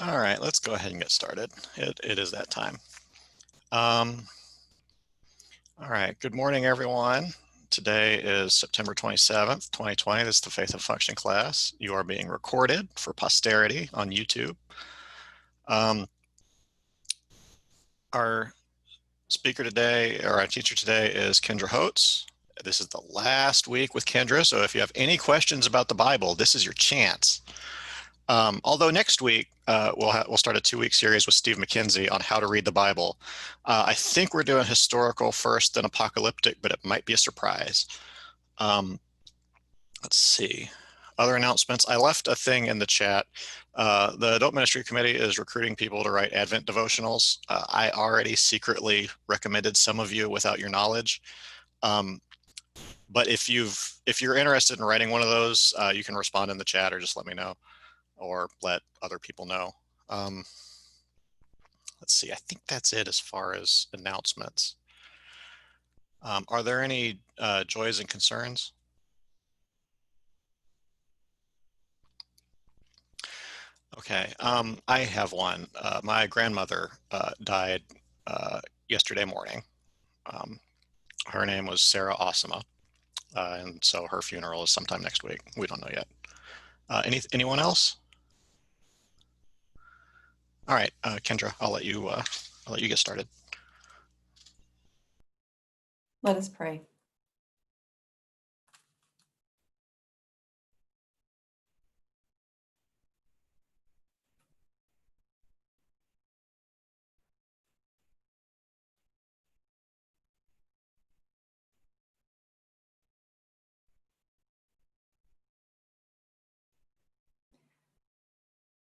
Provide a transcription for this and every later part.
All right, let's go ahead and get started. It is that time. All right, good morning, everyone. Today is September 27th, 2020. This is the Faith and Function class. You are being recorded for posterity on YouTube. Our speaker today, or our teacher today, is Kendra Hotz. This is the last week with Kendra, so if you have any questions about the Bible, this is your chance. Although next week, we'll start a 2-week series with Steve McKenzie on how to read the Bible. I think we're doing historical first, then apocalyptic, but it might be a surprise. Let's see. Other announcements. I left a thing in the chat. The Adult Ministry Committee is recruiting people to write Advent devotionals. I already secretly recommended some of you without your knowledge. But if you're interested in writing one of those, you can respond in the chat or just let me know, or let other people know. Let's see, I think that's it as far as announcements. Are there any joys and concerns? Okay, I have one. My grandmother died yesterday morning. Her name was Sarah Osama, and so her funeral is sometime next week. We don't know yet. Anyone else? All right, Kendra, I'll let you get started. Let us pray.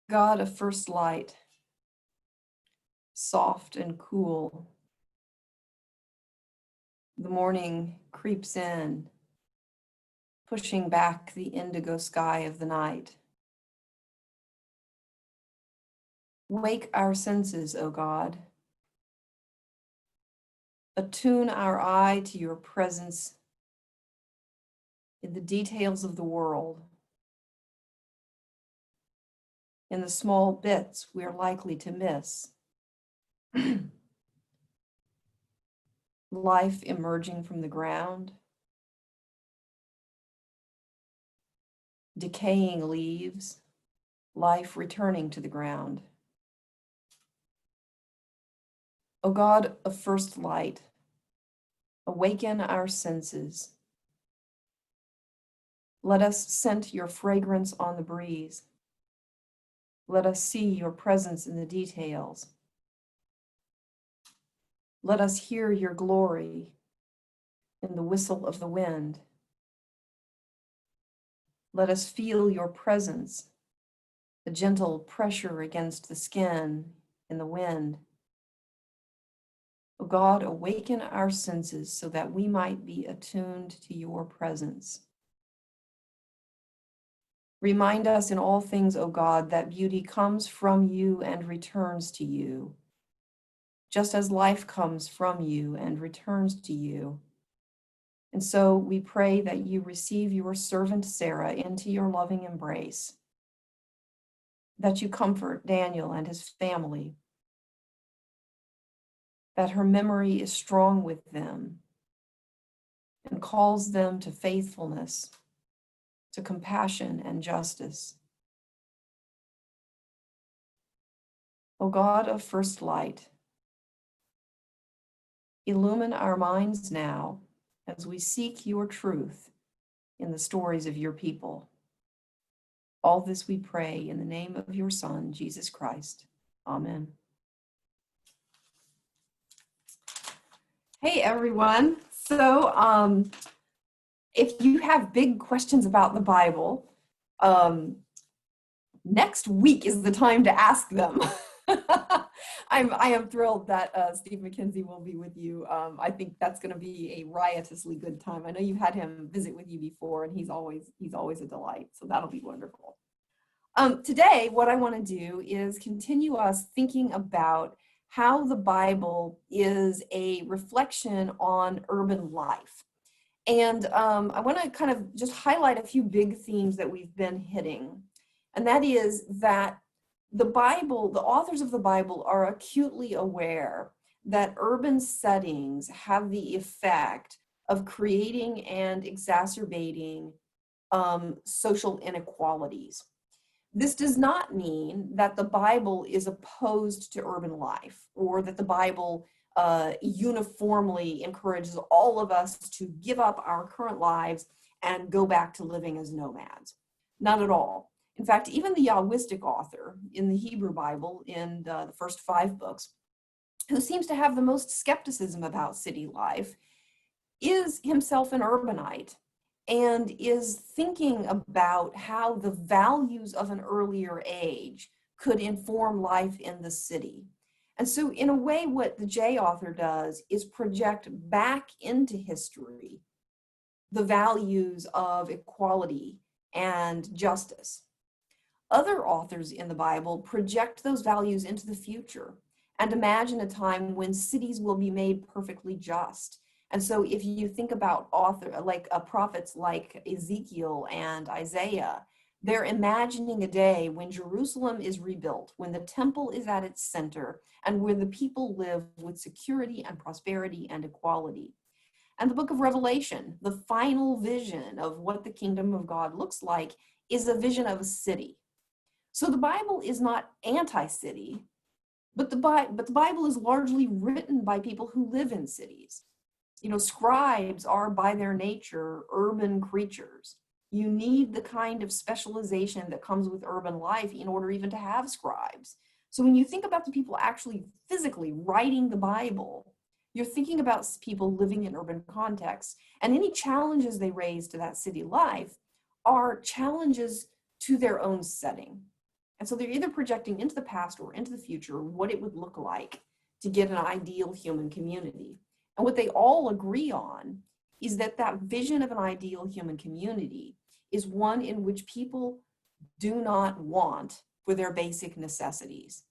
God of first light, soft and cool, the morning creeps in, pushing back the indigo sky of the night. Wake our senses, O God. Attune our eye to your presence in the details of the world, in the small bits we are likely to miss. Life emerging from the ground, decaying leaves, life returning to the ground. O God of first light, awaken our senses. Let us scent your fragrance on the breeze. Let us see your presence in the details. Let us hear your glory in the whistle of the wind. Let us feel your presence, the gentle pressure against the skin in the wind. O God, awaken our senses so that we might be attuned to your presence. Remind us in all things, O God, that beauty comes from you and returns to you, just as life comes from you and returns to you. And so we pray that you receive your servant Sarah into your loving embrace, that you comfort Daniel and his family, that her memory is strong with them and calls them to faithfulness, to compassion and justice. O God of first light, illumine our minds now as we seek your truth in the stories of your people. All this we pray in the name of your Son, Jesus Christ. Amen. Hey, everyone. So if you have big questions about the Bible, next week is the time to ask them. I am thrilled that Steve McKenzie will be with you. I think that's going to be a riotously good time. I know you've had him visit with you before, and he's always a delight. So that'll be wonderful. Today, what I want to do is continue us thinking about how the Bible is a reflection on urban life. And I want to kind of just highlight a few big themes that we've been hitting. And that is that The Bible, the authors of the Bible are acutely aware that urban settings have the effect of creating and exacerbating social inequalities. This does not mean that the Bible is opposed to urban life or that the Bible uniformly encourages all of us to give up our current lives and go back to living as nomads. Not at all. In fact, even the Yahwistic author in the Hebrew Bible, in the first 5 books, who seems to have the most skepticism about city life, is himself an urbanite and is thinking about how the values of an earlier age could inform life in the city. And so in a way, what the J author does is project back into history the values of equality and justice. Other authors in the Bible project those values into the future and imagine a time when cities will be made perfectly just. And so if you think about prophets like Ezekiel and Isaiah, they're imagining a day when Jerusalem is rebuilt, when the temple is at its center, and where the people live with security and prosperity and equality. And the book of Revelation, the final vision of what the kingdom of God looks like, is a vision of a city. So the Bible is not anti-city, but the Bible is largely written by people who live in cities. You know, scribes are by their nature urban creatures. You need the kind of specialization that comes with urban life in order even to have scribes. So when you think about the people actually physically writing the Bible, you're thinking about people living in urban contexts, and any challenges they raise to that city life are challenges to their own setting. And so they're either projecting into the past or into the future what it would look like to get an ideal human community. And what they all agree on is that that vision of an ideal human community is one in which people do not want for their basic necessities.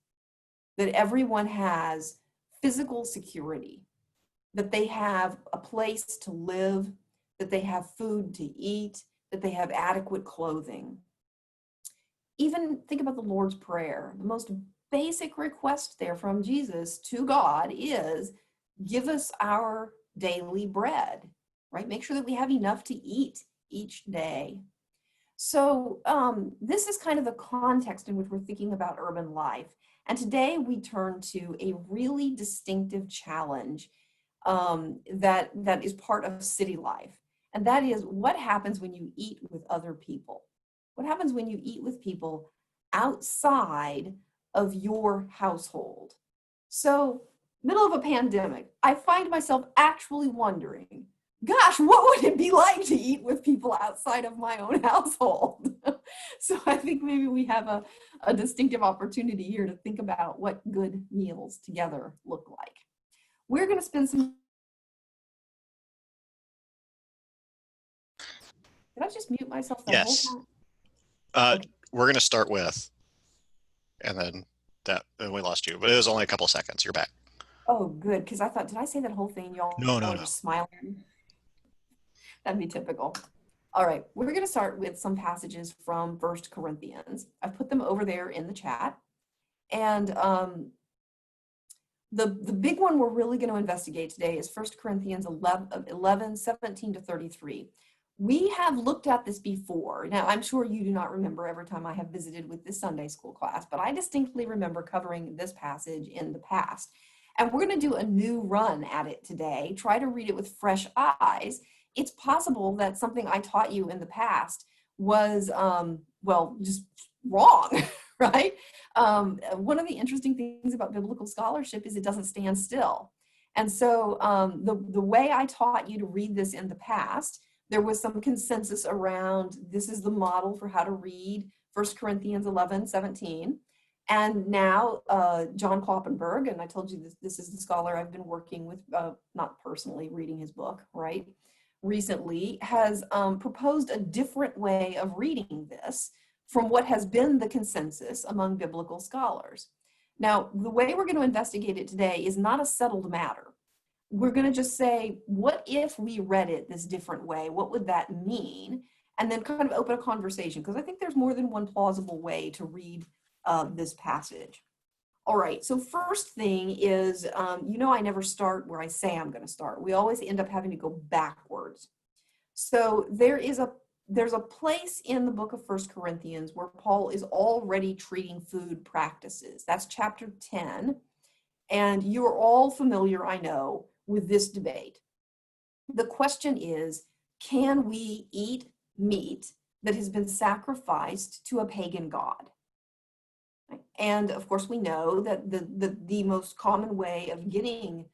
That everyone has physical security, that they have a place to live, that they have food to eat, that they have adequate clothing. Even think about the Lord's Prayer. The most basic request there from Jesus to God is, give us our daily bread, right? Make sure that we have enough to eat each day. So this is kind of the context in which we're thinking about urban life. And today we turn to a really distinctive challenge that is part of city life. And that is, what happens when you eat with other people? What happens when you eat with people outside of your household? So, middle of a pandemic, I find myself actually wondering, gosh, what would it be like to eat with people outside of my own household? So I think maybe we have a distinctive opportunity here to think about what good meals together look like. We're going to spend some... Did I just mute myself that whole Yes. time? Okay. We're going to start with, and then we lost you, but it was only a couple of seconds. You're back. Oh, good, because I thought, did I say that whole thing? Y'all No, no, are no. just smiling. That'd be typical. All right, we're going to start with some passages from 1 Corinthians. I've put them over there in the chat. And the big one we're really going to investigate today is 1 Corinthians 11, 17 to 33. We have looked at this before. Now, I'm sure you do not remember every time I have visited with this Sunday school class, but I distinctly remember covering this passage in the past. And we're going to do a new run at it today, try to read it with fresh eyes. It's possible that something I taught you in the past was, well, just wrong, right? One of the interesting things about biblical scholarship is it doesn't stand still. And so the way I taught you to read this in the past, there was some consensus around this is the model for how to read 1 Corinthians 11, 17. And now John Kloppenberg, and I told you this is the scholar I've been working with, not personally reading his book, right, recently, has proposed a different way of reading this from what has been the consensus among biblical scholars. Now, the way we're going to investigate it today is not a settled matter. We're going to just say, what if we read it this different way? What would that mean? And then kind of open a conversation, because I think there's more than one plausible way to read this passage. All right, so first thing is, I never start where I say I'm going to start. We always end up having to go backwards. So there's a place in the book of 1 Corinthians where Paul is already treating food practices. That's chapter 10. And you're all familiar, I know, with this debate. The question is, can we eat meat that has been sacrificed to a pagan god? And of course, we know that the most common way of getting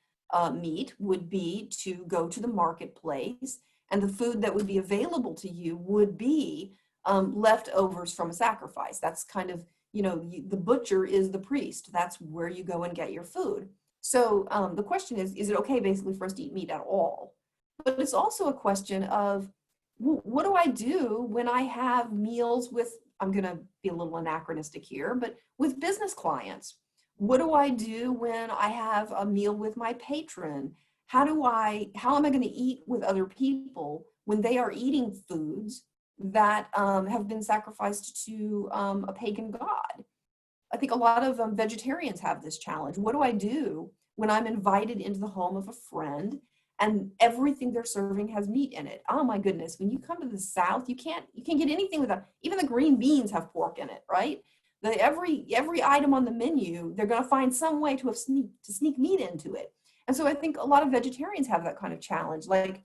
meat would be to go to the marketplace, and the food that would be available to you would be leftovers from a sacrifice. That's kind of, the butcher is the priest. That's where you go and get your food. So the question is it okay basically for us to eat meat at all? But it's also a question of, what do I do when I have meals with, I'm going to be a little anachronistic here, but with business clients? What do I do when I have a meal with my patron? How am I going to eat with other people when they are eating foods that have been sacrificed to a pagan god? I think a lot of vegetarians have this challenge. What do I do when I'm invited into the home of a friend and everything they're serving has meat in it? Oh my goodness, when you come to the South, you can't get anything without, even the green beans have pork in it, right? Every item on the menu, they're going to find some way to sneak meat into it. And so I think a lot of vegetarians have that kind of challenge. Like,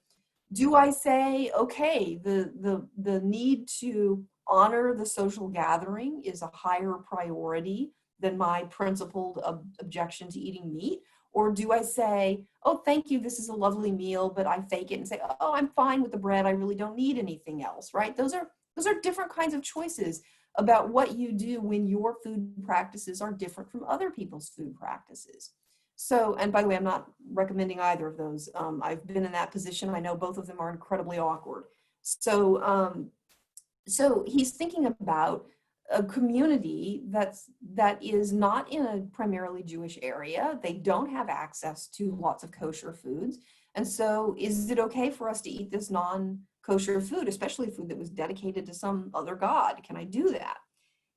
do I say, okay, the need to honor the social gathering is a higher priority than my principled objection to eating meat? Or do I say, oh, thank you, this is a lovely meal, but I fake it and say, oh, I'm fine with the bread, I really don't need anything else, right? Those are different kinds of choices about what you do when your food practices are different from other people's food practices. So, and by the way, I'm not recommending either of those. I've been in that position. I know both of them are incredibly awkward. So, so he's thinking about a community that is not in a primarily Jewish area. They don't have access to lots of kosher foods. And so is it okay for us to eat this non-kosher food, especially food that was dedicated to some other god? Can I do that?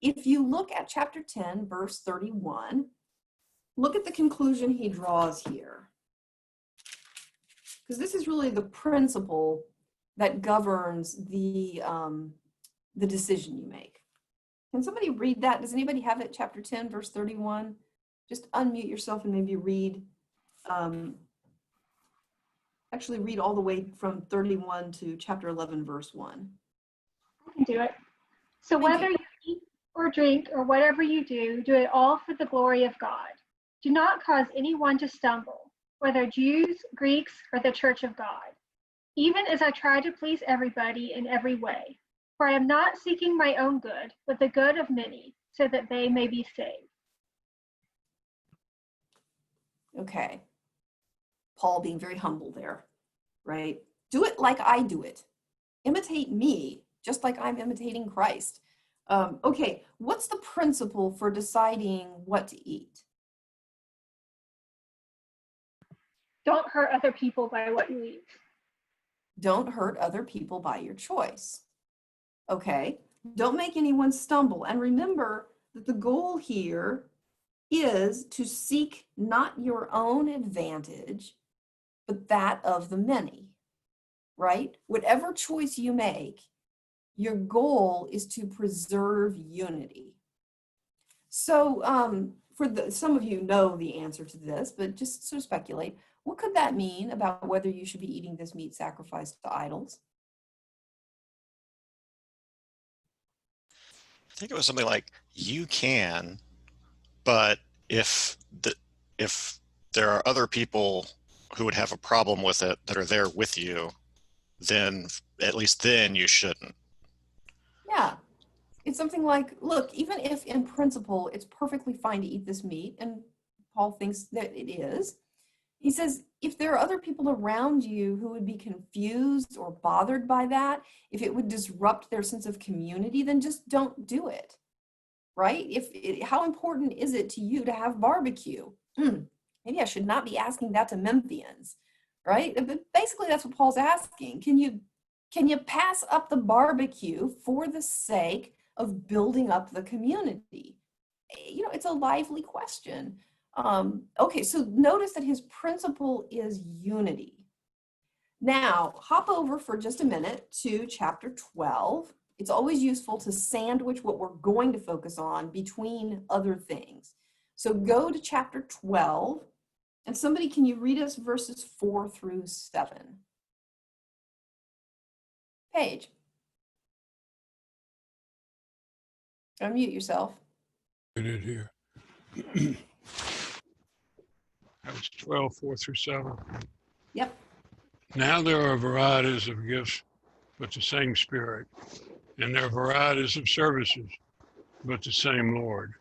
If you look at chapter 10, verse 31, look at the conclusion he draws here. Because this is really the principle that governs the decision you make. Can somebody read that? Does anybody have it? Chapter 10, verse 31. Just unmute yourself and maybe read, actually read all the way from 31 to chapter 11, verse 1. I can do it. So whether you eat or drink or whatever you do it all for the glory of God. Do not cause anyone to stumble, whether Jews, Greeks, or the church of God, even as I try to please everybody in every way. For I am not seeking my own good, but the good of many, so that they may be saved. Okay. Paul being very humble there, right? Do it like I do it. Imitate me, just like I'm imitating Christ. Okay, what's the principle for deciding what to eat? Don't hurt other people by what you eat. Don't hurt other people by your choice. Okay, don't make anyone stumble. And remember that the goal here is to seek not your own advantage, but that of the many, right? Whatever choice you make, your goal is to preserve unity. So some of you know the answer to this, but just sort of speculate. What could that mean about whether you should be eating this meat sacrificed to idols? I think it was something like, you can, but if there are other people who would have a problem with it that are there with you, then at least then you shouldn't. Yeah, it's something like, look, even if in principle it's perfectly fine to eat this meat, and Paul thinks that it is, he says, if there are other people around you who would be confused or bothered by that, if it would disrupt their sense of community, then just don't do it, right? How important is it to you to have barbecue? Maybe I should not be asking that to Memphians, right? But basically that's what Paul's asking. Can you pass up the barbecue for the sake of building up the community? it's a lively question. Okay, so notice that his principle is unity. Now, hop over for just a minute to chapter 12. It's always useful to sandwich what we're going to focus on between other things. So go to chapter 12, and somebody, can you read us verses 4 through 7? Paige. Unmute yourself. It is here. That was 12, 4 through 7. Yep. Now there are varieties of gifts, but the same Spirit. And there are varieties of services, but the same Lord.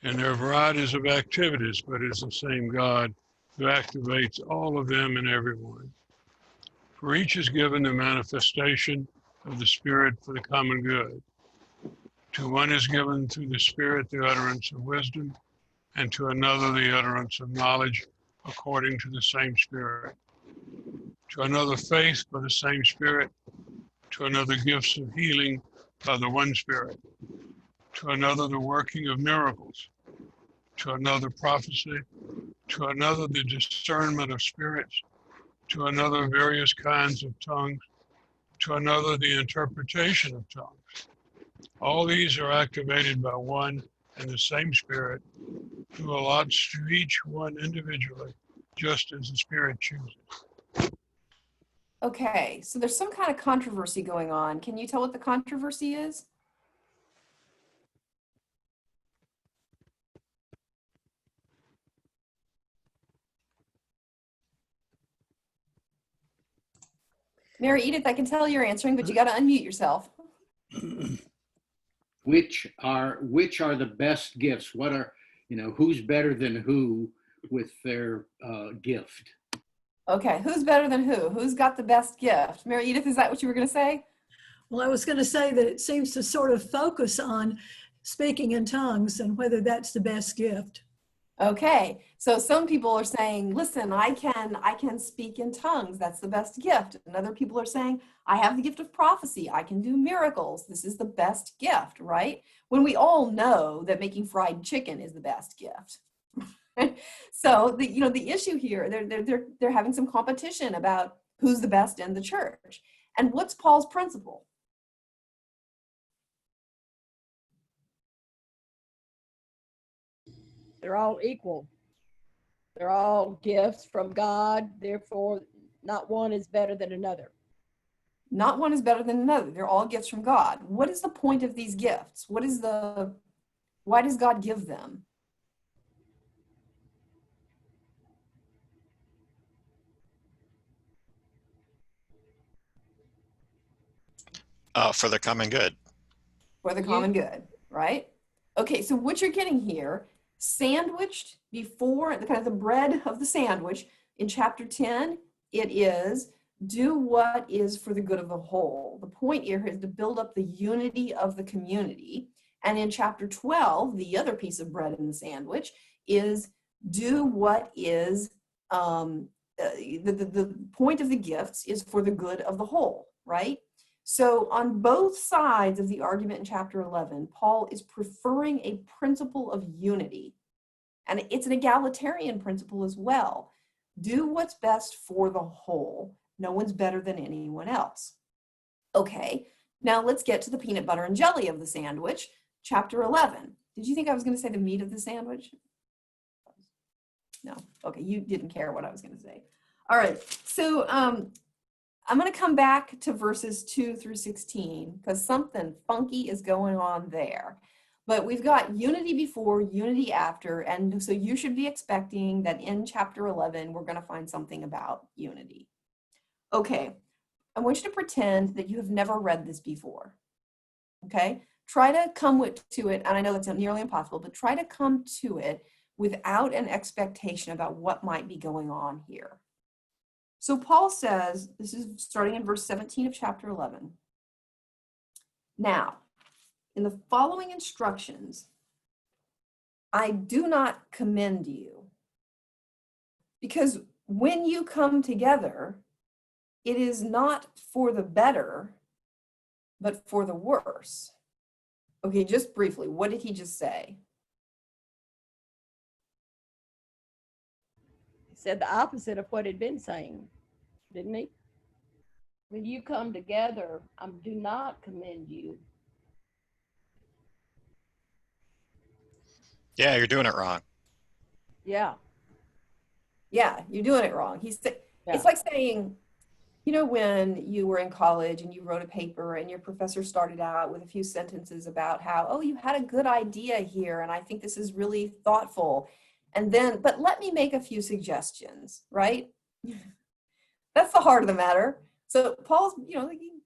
And there are varieties of activities, but it's the same God who activates all of them in everyone. For each is given the manifestation of the Spirit for the common good. To one is given through the Spirit the utterance of wisdom, and to another the utterance of knowledge according to the same Spirit. To another faith by the same Spirit. To another gifts of healing by the one Spirit. To another the working of miracles. To another prophecy. To another the discernment of spirits. To another various kinds of tongues. To another the interpretation of tongues. All these are activated by one and the same Spirit, who allots to each one individually, just as the Spirit chooses. Okay, so there's some kind of controversy going on. Can you tell what the controversy is? Mary Edith, I can tell you're answering, but you got to unmute yourself. Which are the best gifts? What are, who's better than who with their gift? Okay, who's better than who? Who's got the best gift? Mary Edith, is that what you were going to say? Well, I was going to say that it seems to sort of focus on speaking in tongues and whether that's the best gift. Okay, so some people are saying, listen, I can speak in tongues. That's the best gift. And other people are saying, I have the gift of prophecy. I can do miracles. This is the best gift, right? When we all know that making fried chicken is the best gift. So the issue here, they're having some competition about who's the best in the church. And what's Paul's principle? They're all equal. They're all gifts from God. Therefore, not one is better than another. Not one is better than another. They're all gifts from God. What is the point of these gifts? Why does God give them? For the common good. For the common good, right? Okay, so what you're getting here, sandwiched before the kind of the bread of the sandwich in chapter 10, it is do what is for the good of the whole. The point here is to build up the unity of the community. And in chapter 12, the other piece of bread in the sandwich is do what is, the point of the gifts is for the good of the whole, right? So on both sides of the argument in chapter 11, Paul is preferring a principle of unity. And it's an egalitarian principle as well. Do what's best for the whole. No one's better than anyone else. Okay, now let's get to the peanut butter and jelly of the sandwich, chapter 11. Did you think I was going to say the meat of the sandwich? No, okay, you didn't care what I was going to say. All right, so I'm going to come back to verses 2 through 16 because something funky is going on there. But we've got unity before, unity after, and so you should be expecting that in chapter 11, we're going to find something about unity. Okay, I want you to pretend that you have never read this before, okay? Try to come to it, and I know that's nearly impossible, but try to come to it without an expectation about what might be going on here. So Paul says, this is starting in verse 17 of chapter 11. Now, in the following instructions, I do not commend you, because when you come together, it is not for the better, but for the worse. Okay, just briefly, what did he just say? He said the opposite of what he'd been saying, didn't he? When you come together, I do not commend you. Yeah, you're doing it wrong. Yeah. Yeah, you're doing it wrong. Yeah. It's like saying, you know, when you were in college and you wrote a paper and your professor started out with a few sentences about how, oh, you had a good idea here, and I think this is really thoughtful. And then, but let me make a few suggestions, right? That's the heart of the matter. So Paul's, you know, in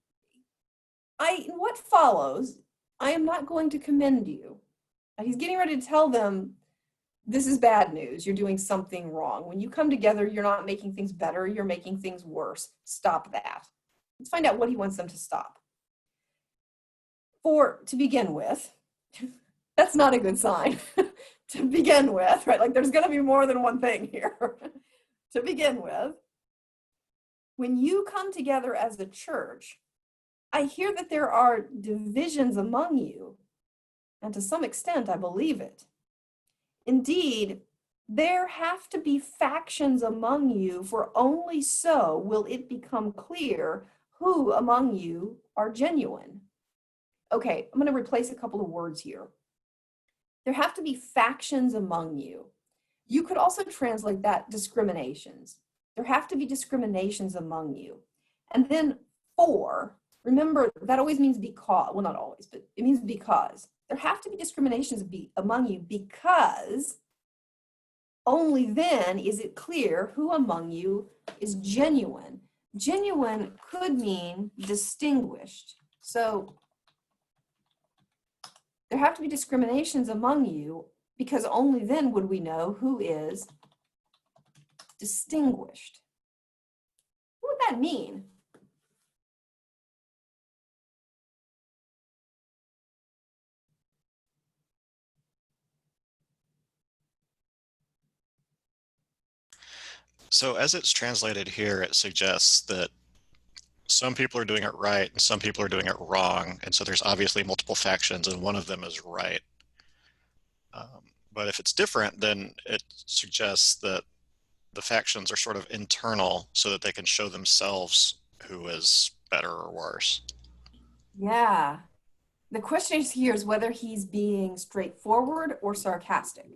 what follows, I am not going to commend you. He's getting ready to tell them, this is bad news. You're doing something wrong. When you come together, you're not making things better. You're making things worse. Stop that. Let's find out what he wants them to stop. To begin with, that's not a good sign. To begin with, right? Like there's going to be more than one thing here. To begin with, when you come together as a church, I hear that there are divisions among you. And to some extent, I believe it. Indeed, there have to be factions among you, for only so will it become clear who among you are genuine. Okay, I'm going to replace a couple of words here. There have to be factions among you. You could also translate that discriminations. There have to be discriminations among you. And then remember, that always means because, well, not always, but it means because. There have to be discriminations among you, because only then is it clear who among you is genuine. Genuine could mean distinguished. So there have to be discriminations among you, because only then would we know who is distinguished. What would that mean? So as it's translated here, it suggests that some people are doing it right and some people are doing it wrong. And so there's obviously multiple factions and one of them is right. But if it's different, then it suggests that the factions are sort of internal so that they can show themselves who is better or worse. Yeah. The question here is whether he's being straightforward or sarcastic.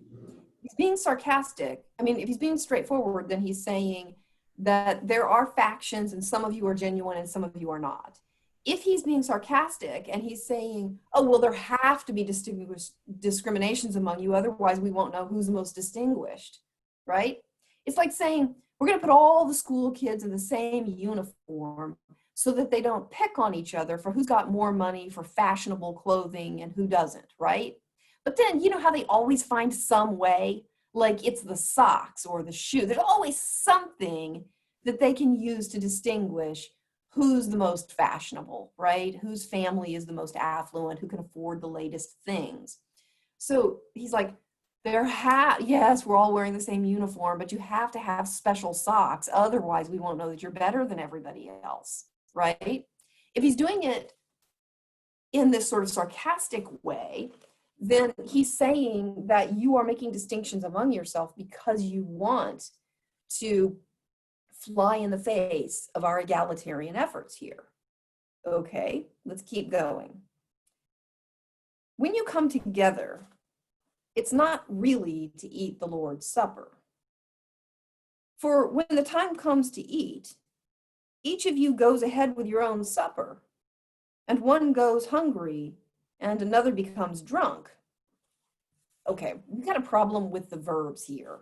If he's being sarcastic, I mean, if he's being straightforward, then he's saying that there are factions and some of you are genuine and some of you are not. If he's being sarcastic and he's saying, oh, well, there have to be discriminations among you, otherwise we won't know who's the most distinguished, right? It's like saying, we're going to put all the school kids in the same uniform so that they don't pick on each other for who's got more money for fashionable clothing and who doesn't, right? But then, you know how they always find some way, like it's the socks or the shoe. There's always something that they can use to distinguish who's the most fashionable, right? Whose family is the most affluent, who can afford the latest things. So he's like, yes, we're all wearing the same uniform, but you have to have special socks. Otherwise, we won't know that you're better than everybody else, right? If he's doing it in this sort of sarcastic way, then he's saying that you are making distinctions among yourself because you want to fly in the face of our egalitarian efforts here. Okay, let's keep going. When you come together, it's not really to eat the Lord's Supper. For when the time comes to eat, each of you goes ahead with your own supper, and one goes hungry and another becomes drunk. Okay, we've got a problem with the verbs here.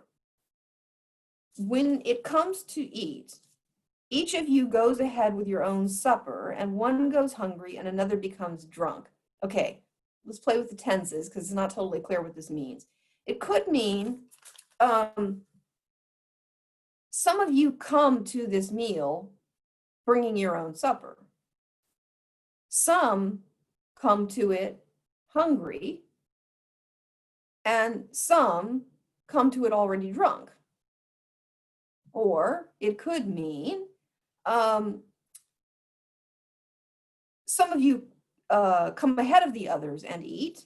When it comes to eat, each of you goes ahead with your own supper, and one goes hungry and another becomes drunk. Okay, let's play with the tenses because it's not totally clear what this means. It could mean some of you come to this meal bringing your own supper. Some come to it hungry, and some come to it already drunk. Or it could mean some of you come ahead of the others and eat,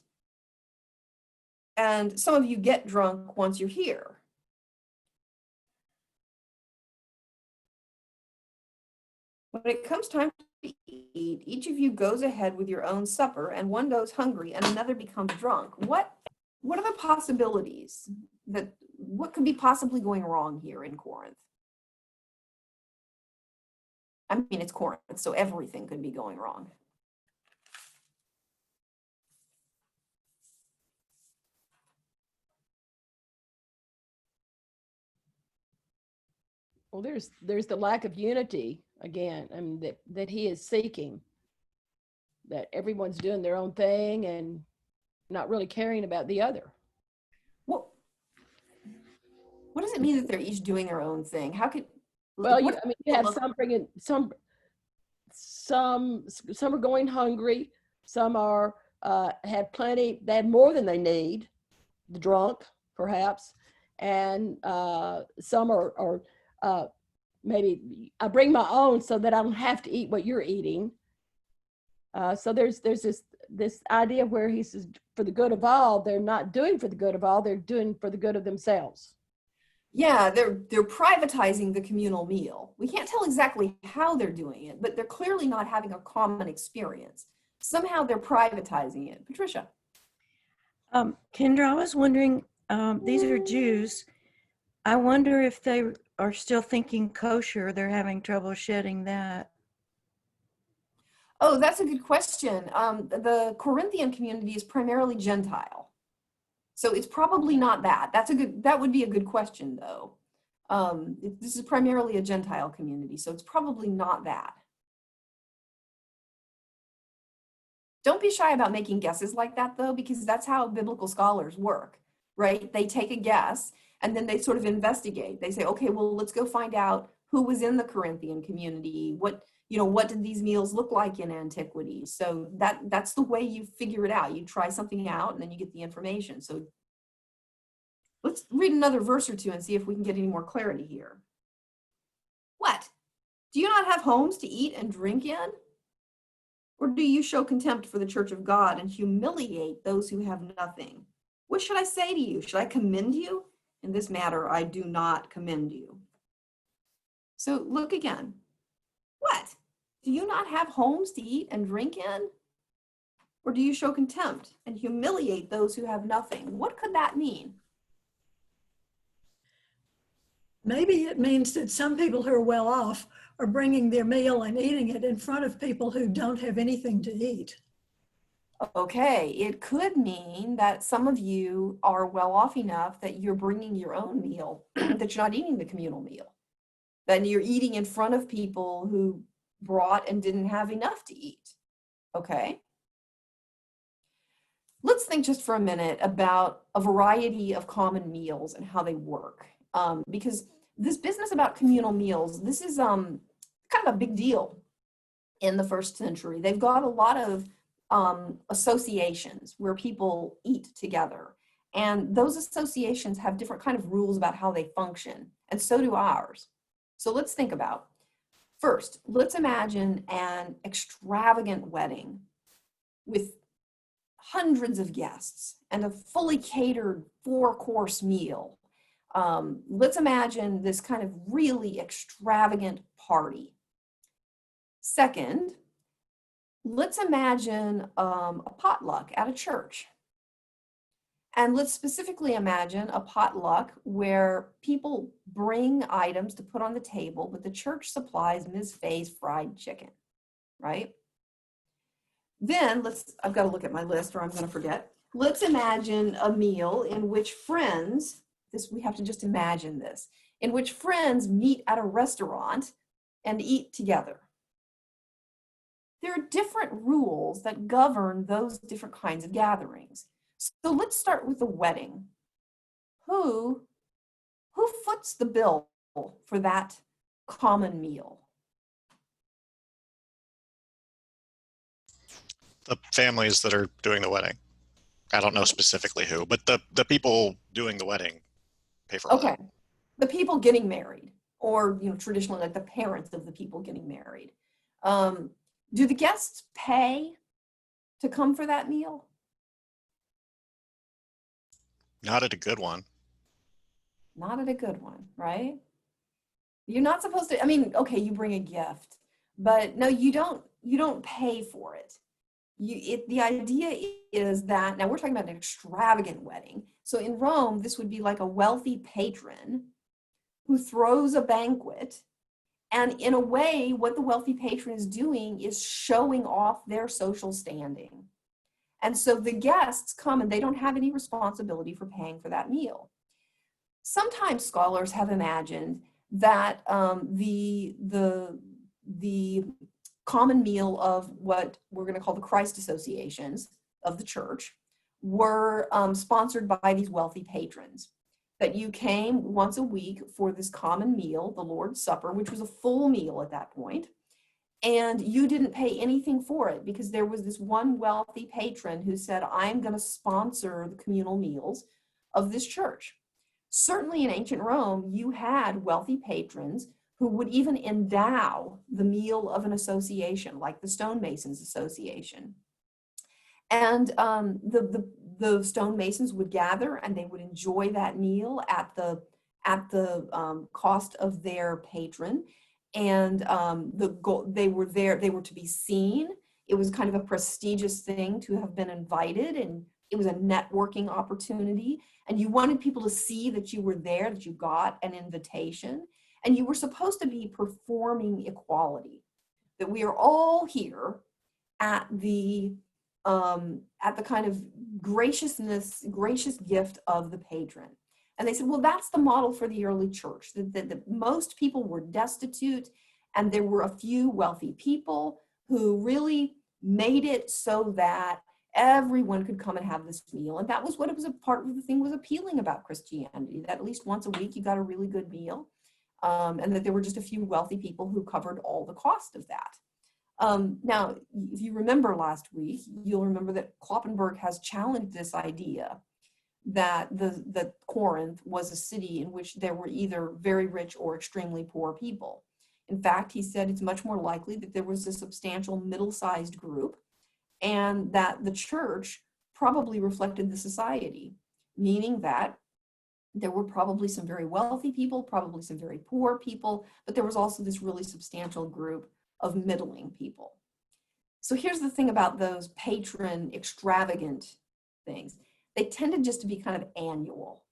and some of you get drunk once you're here. When it comes time to eat, each of you goes ahead with your own supper, and one goes hungry and another becomes drunk. What are the possibilities that what could be possibly going wrong here in Corinth? I mean, it's Corinth, so everything could be going wrong. Well, there's the lack of unity again, I mean, that he is seeking. That everyone's doing their own thing and not really caring about the other. What does it mean that they're each doing their own thing? How could Well, what you have some bringing some are going hungry, some are have plenty, they have more than they need, the drunk perhaps, and some are maybe I bring my own so that I don't have to eat what you're eating. So there's this idea where he says for the good of all, they're not doing for the good of all, they're doing for the good of themselves. Yeah, they're privatizing the communal meal. We can't tell exactly how they're doing it, but they're clearly not having a common experience. Somehow they're privatizing it. Patricia. Kendra, I was wondering, these are Jews. I wonder if they are still thinking kosher. They're having trouble shedding that. Oh, that's a good question. The Corinthian community is primarily Gentile. So it's probably not that. That would be a good question though. This is primarily a Gentile community, so it's probably not that. Don't be shy about making guesses like that though, because that's how biblical scholars work, right? They take a guess and then they sort of investigate. They say, okay, well, let's go find out who was in the Corinthian community. What did these meals look like in antiquity? So that's the way you figure it out. You try something out and then you get the information. So let's read another verse or two and see if we can get any more clarity here. What? Do you not have homes to eat and drink in? Or do you show contempt for the church of God and humiliate those who have nothing? What should I say to you? Should I commend you? In this matter, I do not commend you. So look again. What? Do you not have homes to eat and drink in? Or do you show contempt and humiliate those who have nothing? What could that mean? Maybe it means that some people who are well off are bringing their meal and eating it in front of people who don't have anything to eat. Okay, it could mean that some of you are well off enough that you're bringing your own meal, that you're not eating the communal meal. Then you're eating in front of people who brought and didn't have enough to eat. Okay. Let's think just for a minute about a variety of common meals and how they work. Because this business about communal meals, this is kind of a big deal in the first century. They've got a lot of associations where people eat together. And those associations have different kind of rules about how they function. And so do ours. So let's think about, first, let's imagine an extravagant wedding with hundreds of guests and a fully catered 4-course meal. Let's imagine this kind of really extravagant party. Second, let's imagine a potluck at a church. And let's specifically imagine a potluck where people bring items to put on the table, but the church supplies Ms. Faye's fried chicken, right? Then I've got to look at my list or I'm going to forget. Let's imagine a meal in which friends, we have to just imagine this, in which friends meet at a restaurant and eat together. There are different rules that govern those different kinds of gatherings. So let's start with the wedding. Who foots the bill for that common meal? The families that are doing the wedding. I don't know specifically who, but the people doing the wedding pay for all that. Okay, the people getting married, or traditionally like the parents of the people getting married. Do the guests pay to come for that meal? Not at a good one. Not at a good one, right? You're not supposed to, I mean, okay, you bring a gift, But no, you don't pay for it. The idea is that, now we're talking about an extravagant wedding. So in Rome, this would be like a wealthy patron who throws a banquet. And in a way, what the wealthy patron is doing is showing off their social standing. And so the guests come and they don't have any responsibility for paying for that meal. Sometimes scholars have imagined that the common meal of what we're going to call the Christ associations of the church were sponsored by these wealthy patrons. That you came once a week for this common meal, the Lord's Supper, which was a full meal at that point, and you didn't pay anything for it because there was this one wealthy patron who said, I'm going to sponsor the communal meals of this church. Certainly in ancient Rome, you had wealthy patrons who would even endow the meal of an association, like the Stonemasons Association. And the stonemasons would gather and they would enjoy that meal at the cost of their patron. And they were there, they were to be seen. It was kind of a prestigious thing to have been invited, and it was a networking opportunity. And you wanted people to see that you were there, that you got an invitation, and you were supposed to be performing equality, that we are all here at the kind of gracious gift of the patron. And they said, well, that's the model for the early church, that most people were destitute, and there were a few wealthy people who really made it so that everyone could come and have this meal. And that was what it was, a part of the thing was appealing about Christianity, that at least once a week you got a really good meal, and that there were just a few wealthy people who covered all the cost of that. Now, if you remember last week, you'll remember that Kloppenberg has challenged this idea that Corinth was a city in which there were either very rich or extremely poor people. In fact, he said it's much more likely that there was a substantial middle-sized group, and that the church probably reflected the society, meaning that there were probably some very wealthy people, probably some very poor people, but there was also this really substantial group of middling people. So here's the thing about those patron extravagant things. They tended just to be kind of annual.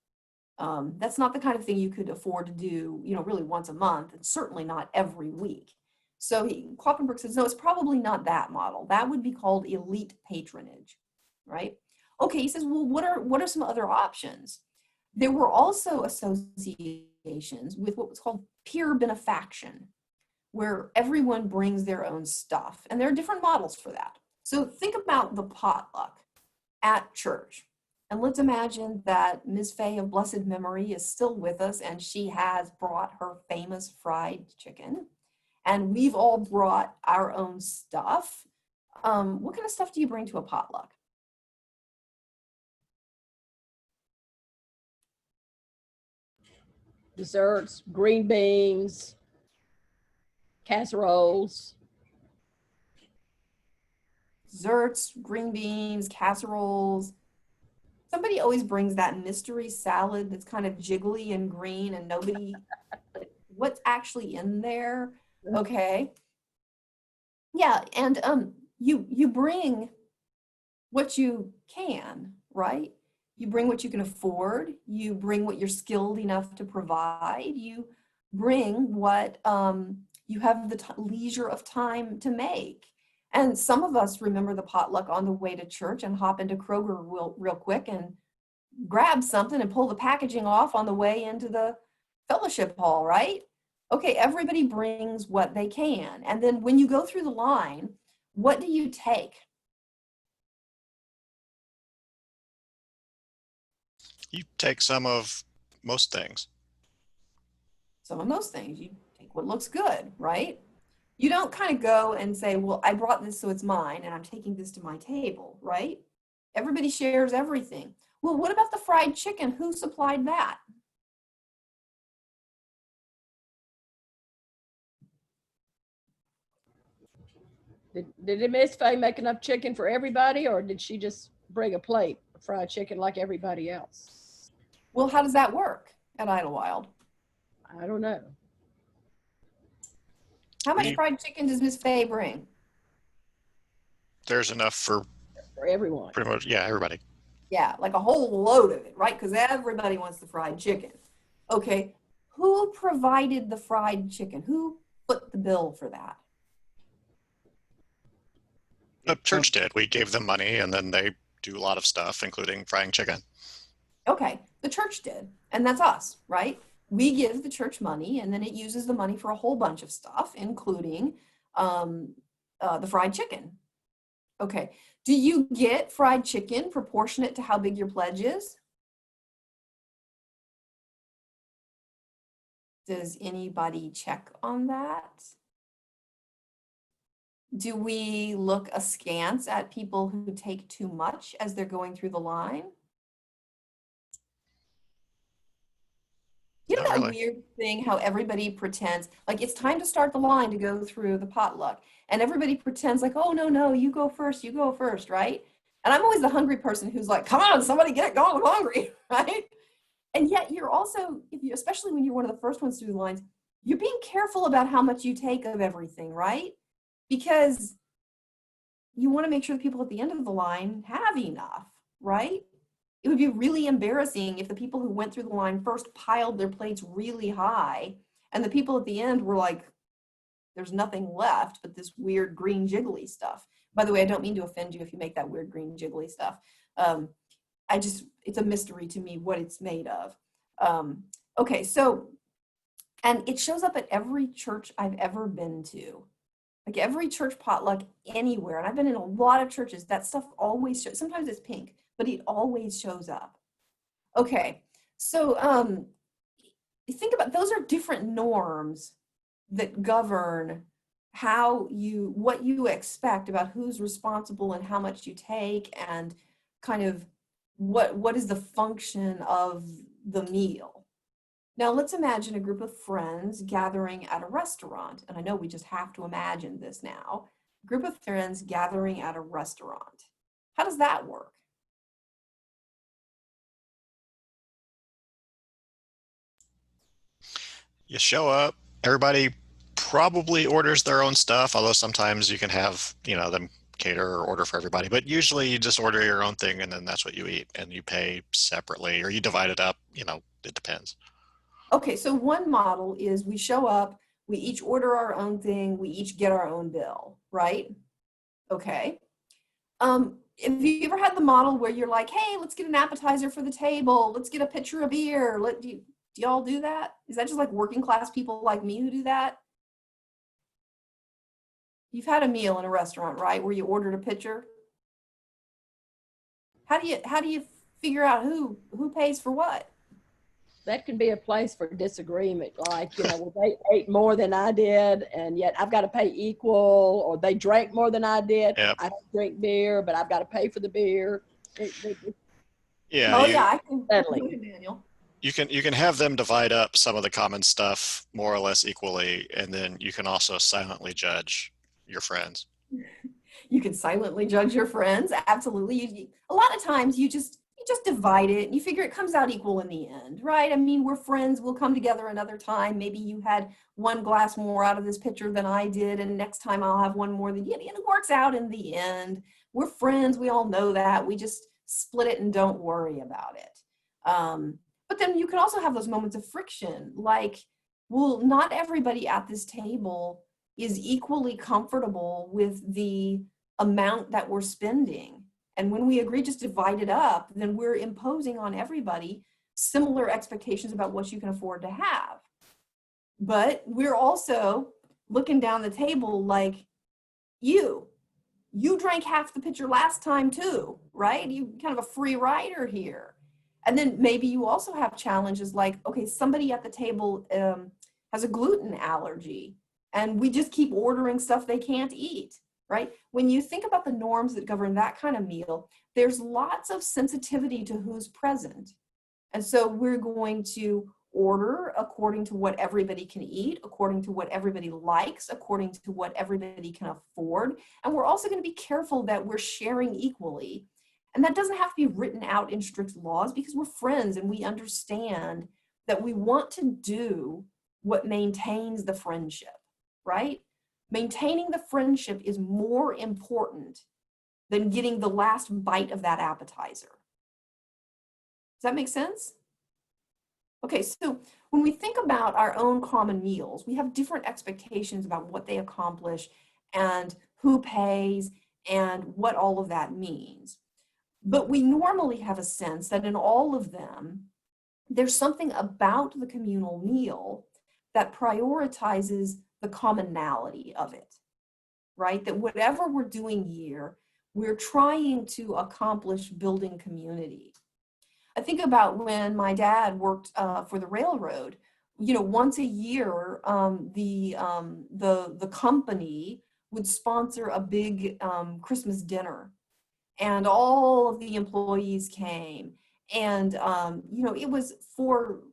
That's not the kind of thing you could afford to do, really once a month, and certainly not every week. So Kloppenberg says, no, it's probably not that model. That would be called elite patronage, right? Okay, he says, well, what are some other options? There were also associations with what was called peer benefaction, where everyone brings their own stuff. And there are different models for that. So think about the potluck at church. And let's imagine that Ms. Fay of blessed memory is still with us, and she has brought her famous fried chicken. And we've all brought our own stuff. What kind of stuff do you bring to a potluck? Desserts, green beans, casseroles. Desserts, green beans, casseroles. Somebody always brings that mystery salad that's kind of jiggly and green, and nobody, what's actually in there? Okay. Yeah, and you bring what you can, right? You bring what you can afford. You bring what you're skilled enough to provide. You bring what you have the leisure of time to make. And some of us remember the potluck on the way to church and hop into Kroger real quick and grab something and pull the packaging off on the way into the fellowship hall, right? Okay, everybody brings what they can. And then when you go through the line, what do you take? You take some of most things. Some of most things. You take what looks good, right? You don't kind of go and say, well, I brought this so it's mine and I'm taking this to my table, right? Everybody shares everything. Well, what about the fried chicken? Who supplied that? Did Miss Fay make enough chicken for everybody, or did she just bring a plate of fried chicken like everybody else? Well, how does that work at Idlewild? I don't know. How much We- fried chicken does Miss Faye bring? There's enough for For everyone. pretty much, yeah, everybody. Yeah, like a whole load of it, right? Because everybody wants the fried chicken. Okay, who provided the fried chicken? Who put the bill for that? The church did. We gave them money, and then they do a lot of stuff, including frying chicken. Okay, the church did, and that's us, right? We give the church money, and then it uses the money for a whole bunch of stuff, including the fried chicken. Okay, do you get fried chicken proportionate to how big your pledge is? Does anybody check on that? Do we look askance at people who take too much as they're going through the line? You know Not that really. weird thing how everybody pretends like it's time to start the line to go through the potluck, and everybody pretends like, oh, no, you go first, right? And I'm always the hungry person who's like, come on, somebody get it going, I'm hungry, right? And yet you're also, if you, especially when you're one of the first ones through the lines, you're being careful about how much you take of everything, right? Because you want to make sure the people at the end of the line have enough, right? It would be really embarrassing if the people who went through the line first piled their plates really high and the people at the end were like, there's nothing left but this weird green jiggly stuff. By the way, I don't mean to offend you if you make that weird green jiggly stuff. It's a mystery to me what it's made of. Okay, so, and it shows up at every church I've ever been to. Like every church potluck anywhere, and I've been in a lot of churches, that stuff always shows, sometimes it's pink, but it always shows up. Okay, so think about, those are different norms that govern what you expect about who's responsible and how much you take and kind of what is the function of the meal. Now let's imagine a group of friends gathering at a restaurant, and I know we just have to imagine this now. A group of friends gathering at a restaurant. How does that work? You show up, everybody probably orders their own stuff, although sometimes you can have, them cater or order for everybody. But usually you just order your own thing and then that's what you eat and you pay separately or you divide it up, it depends. Okay, so one model is we show up, we each order our own thing, we each get our own bill, right? Okay. Have you ever had the model where you're like, hey, let's get an appetizer for the table, let's get a pitcher of beer, do y'all do that? Is that just like working class people like me who do that? You've had a meal in a restaurant, right, where you ordered a pitcher? How do you figure out who pays for what? That can be a place for disagreement. Like, well, they ate more than I did, and yet I've got to pay equal, or they drank more than I did. Yep. I don't drink beer, but I've got to pay for the beer. Yeah. Oh, yeah, I can. Settling. Daniel. You can have them divide up some of the common stuff more or less equally, and then you can also silently judge your friends. You can silently judge your friends. Absolutely. A lot of times you just divide it and you figure it comes out equal in the end, right? I mean, we're friends. We'll come together another time. Maybe you had one glass more out of this pitcher than I did, and next time I'll have one more than you. And it works out in the end. We're friends. We all know that. We just split it and don't worry about it. But then you can also have those moments of friction, like, well, not everybody at this table is equally comfortable with the amount that we're spending. And when we agree just divide it up, then we're imposing on everybody similar expectations about what you can afford to have. But we're also looking down the table like, you drank half the pitcher last time too, right? You kind of a free rider here. And then maybe you also have challenges like, okay, somebody at the table has a gluten allergy and we just keep ordering stuff they can't eat. Right? When you think about the norms that govern that kind of meal, there's lots of sensitivity to who's present. And so we're going to order according to what everybody can eat, according to what everybody likes, according to what everybody can afford. And we're also going to be careful that we're sharing equally. And that doesn't have to be written out in strict laws because we're friends and we understand that we want to do what maintains the friendship, right? Maintaining the friendship is more important than getting the last bite of that appetizer. Does that make sense? Okay, so when we think about our own common meals, we have different expectations about what they accomplish and who pays and what all of that means. But we normally have a sense that in all of them, there's something about the communal meal that prioritizes the commonality of it, right? That whatever we're doing here, we're trying to accomplish building community. I think about when my dad worked for the railroad. You know, once a year, the company would sponsor a big Christmas dinner, and all of the employees came. And you know, it was for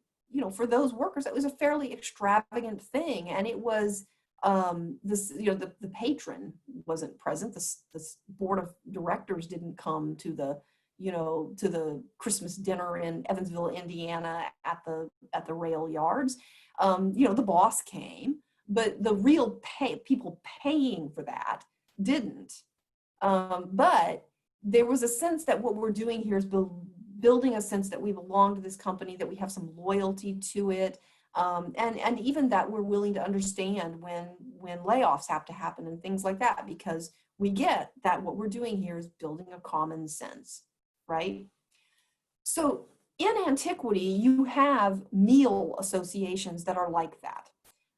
those workers, it was a fairly extravagant thing, and it was the patron wasn't present. The board of directors didn't come to the Christmas dinner in Evansville, Indiana at the rail yards. The boss came, but the real people paying for that didn't. But there was a sense that what we're doing here is building a sense that we belong to this company, that we have some loyalty to it, and even that we're willing to understand when layoffs have to happen and things like that, because we get that what we're doing here is building a common sense. Right? So in antiquity, you have meal associations that are like that.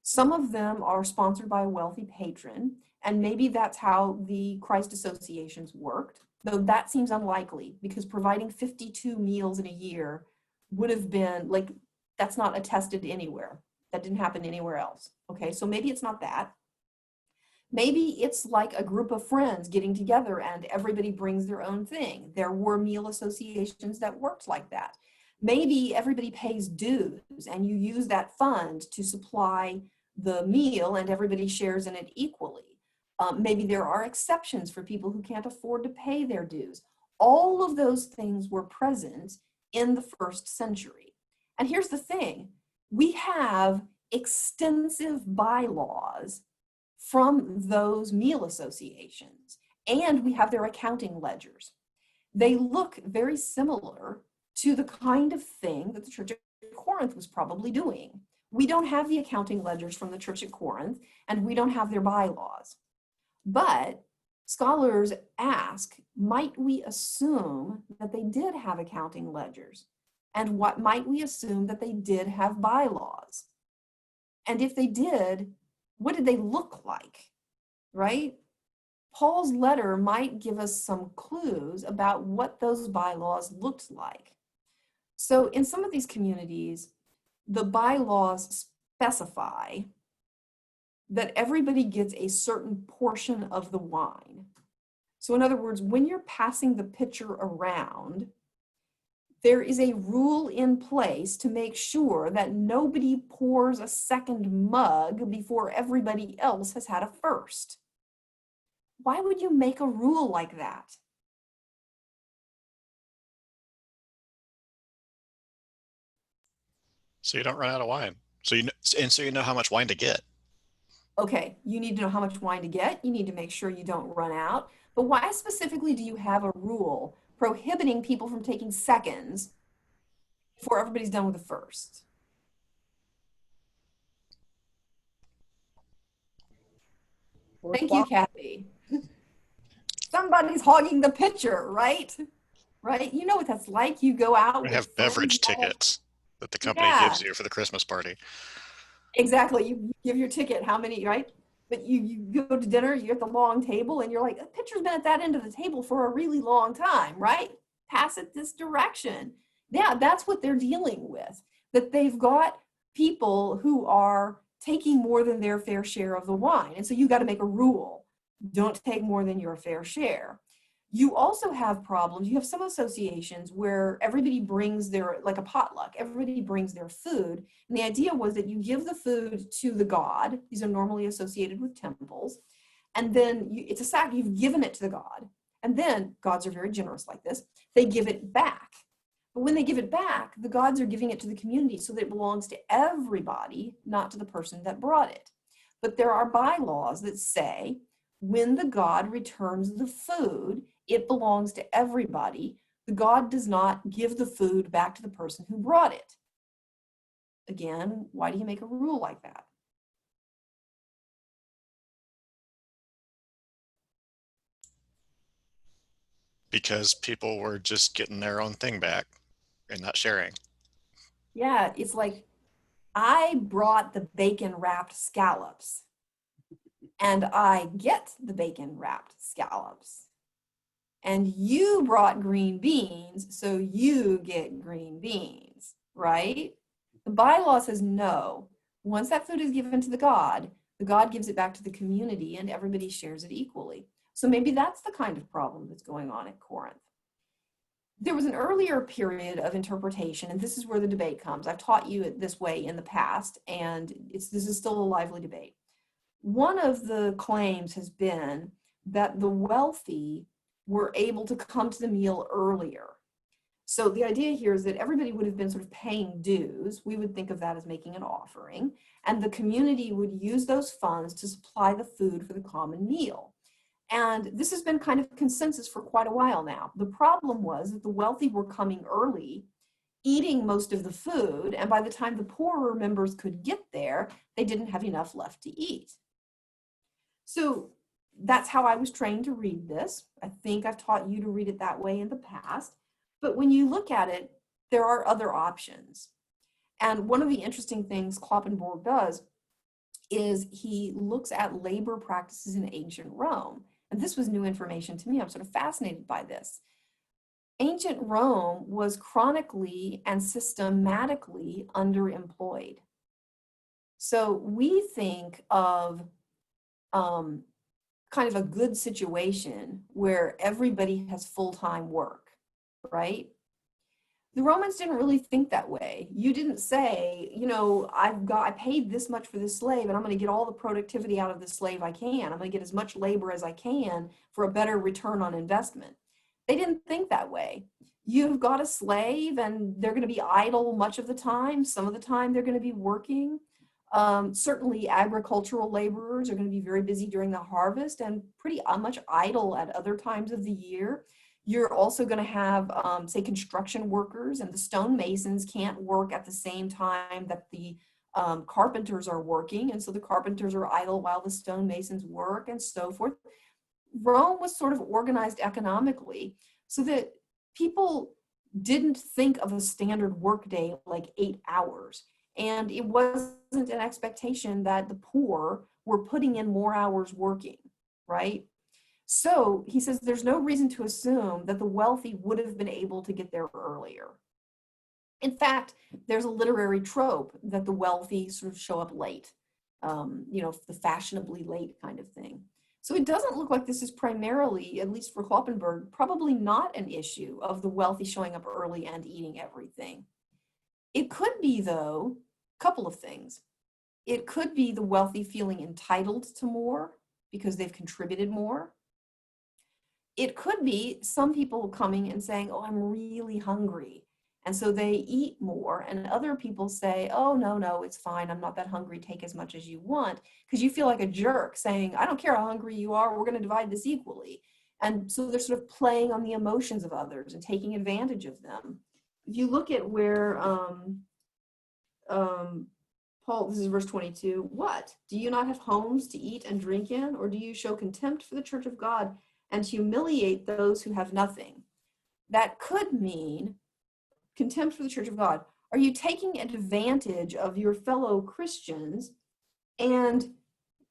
Some of them are sponsored by a wealthy patron, and maybe that's how the Christ associations worked, though that seems unlikely, because providing 52 meals in a year would have been like, that's not attested anywhere. That didn't happen anywhere else. Okay, so maybe it's not that. Maybe it's like a group of friends getting together and everybody brings their own thing. There were meal associations that worked like that. Maybe everybody pays dues and you use that fund to supply the meal and everybody shares in it equally. Maybe there are exceptions for people who can't afford to pay their dues. All of those things were present in the first century. And here's the thing, we have extensive bylaws from those meal associations, and we have their accounting ledgers. They look very similar to the kind of thing that the Church at Corinth was probably doing. We don't have the accounting ledgers from the Church at Corinth, and we don't have their bylaws. But scholars ask, might we assume that they did have accounting ledgers? And what might we assume that they did have bylaws? And if they did, what did they look like, right? Paul's letter might give us some clues about what those bylaws looked like. So in some of these communities, the bylaws specify that everybody gets a certain portion of the wine. So in other words, when you're passing the pitcher around, there is a rule in place to make sure that nobody pours a second mug before everybody else has had a first. Why would you make a rule like that? So you don't run out of wine. So you know how much wine to get. Okay, you need to know how much wine to get. You need to make sure you don't run out. But why specifically do you have a rule prohibiting people from taking seconds before everybody's done with the first? Thank you, Kathy. Somebody's hogging the pitcher, right? Right? You know what that's like. You go out. We with have beverage friends. tickets that the company gives you for the Christmas party. Exactly. You give your ticket, how many, right? But you go to dinner, you're at the long table, and you're like, the pitcher's been at that end of the table for a really long time, right? Pass it this direction. Yeah, that's what they're dealing with. That they've got people who are taking more than their fair share of the wine. And so you got to make a rule. Don't take more than your fair share. You also have problems. You have some associations where everybody brings their, like a potluck, everybody brings their food. And the idea was that you give the food to the god. These are normally associated with temples. And then it's a sack, you've given it to the god. And then gods are very generous like this. They give it back. But when they give it back, the gods are giving it to the community so that it belongs to everybody, not to the person that brought it. But there are bylaws that say when the god returns the food, it belongs to everybody. The god does not give the food back to the person who brought it. Again, why do you make a rule like that? Because people were just getting their own thing back and not sharing. Yeah, it's like I brought the bacon wrapped scallops and I get the bacon wrapped scallops. And you brought green beans, so you get green beans, right? The bylaw says no. Once that food is given to the god gives it back to the community and everybody shares it equally. So maybe that's the kind of problem that's going on at Corinth. There was an earlier period of interpretation, and this is where the debate comes. I've taught you it this way in the past, and this is still a lively debate. One of the claims has been that the wealthy were able to come to the meal earlier. So the idea here is that everybody would have been sort of paying dues. We would think of that as making an offering, and the community would use those funds to supply the food for the common meal. And this has been kind of consensus for quite a while now. The problem was that the wealthy were coming early, eating most of the food, and by the time the poorer members could get there, they didn't have enough left to eat. So that's how I was trained to read this. I think I've taught you to read it that way in the past. But when you look at it, there are other options. And one of the interesting things Kloppenborg does is he looks at labor practices in ancient Rome. And this was new information to me. I'm sort of fascinated by this. Ancient Rome was chronically and systematically underemployed. So we think of kind of a good situation where everybody has full-time work, right? The Romans didn't really think that way. You didn't say, you know, I paid this much for this slave and I'm going to get all the productivity out of this slave I can. I'm going to get as much labor as I can for a better return on investment. They didn't think that way. You've got a slave and they're going to be idle much of the time. Some of the time they're going to be working. Certainly agricultural laborers are going to be very busy during the harvest and pretty much idle at other times of the year. You're also going to have, say, construction workers, and the stonemasons can't work at the same time that the carpenters are working. And so the carpenters are idle while the stonemasons work and so forth. Rome was sort of organized economically so that people didn't think of a standard workday like 8 hours. And it wasn't an expectation that the poor were putting in more hours working, right? So he says there's no reason to assume that the wealthy would have been able to get there earlier. In fact, there's a literary trope that the wealthy sort of show up late, you know, the fashionably late kind of thing. So it doesn't look like this is primarily, at least for Kloppenborg, probably not an issue of the wealthy showing up early and eating everything. It could be, though, a couple of things. It could be the wealthy feeling entitled to more because they've contributed more. It could be some people coming and saying, oh, I'm really hungry. And so they eat more. And other people say, oh, no, it's fine. I'm not that hungry. Take as much as you want. Because you feel like a jerk saying, I don't care how hungry you are. We're going to divide this equally. And so they're sort of playing on the emotions of others and taking advantage of them. If you look at where Paul, this is verse 22, what? Do you not have homes to eat and drink in? Or do you show contempt for the church of God and humiliate those who have nothing? That could mean contempt for the church of God. Are you taking advantage of your fellow Christians and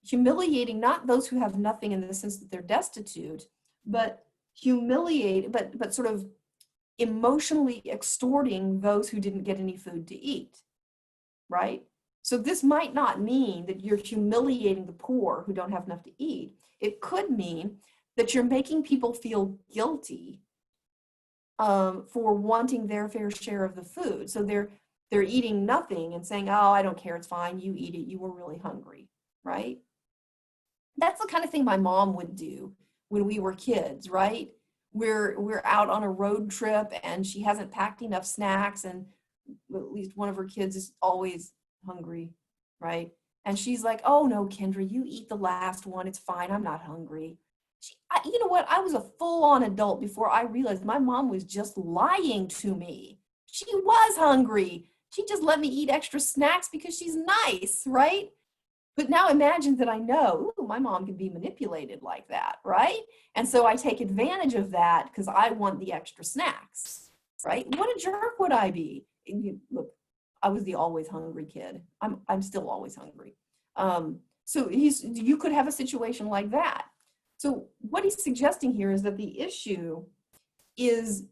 humiliating not those who have nothing in the sense that they're destitute, but but sort of emotionally extorting those who didn't get any food to eat, right? So this might not mean that you're humiliating the poor who don't have enough to eat. It could mean that you're making people feel guilty for wanting their fair share of the food. So they're eating nothing and saying, oh, I don't care, it's fine, you eat it, you were really hungry, right? That's the kind of thing my mom would do when we were kids, right? We're out on a road trip and she hasn't packed enough snacks and at least one of her kids is always hungry, right? And she's like, oh no, Kendra, you eat the last one. It's fine. I'm not hungry. You know what? I was a full-on adult before I realized my mom was just lying to me. She was hungry. She just let me eat extra snacks because she's nice, right? But now imagine that I know, ooh, my mom can be manipulated like that, right? And so I take advantage of that because I want the extra snacks, right? What a jerk would I be? Look, I was the always hungry kid. I'm still always hungry. So you could have a situation like that. So what he's suggesting here is that the issue is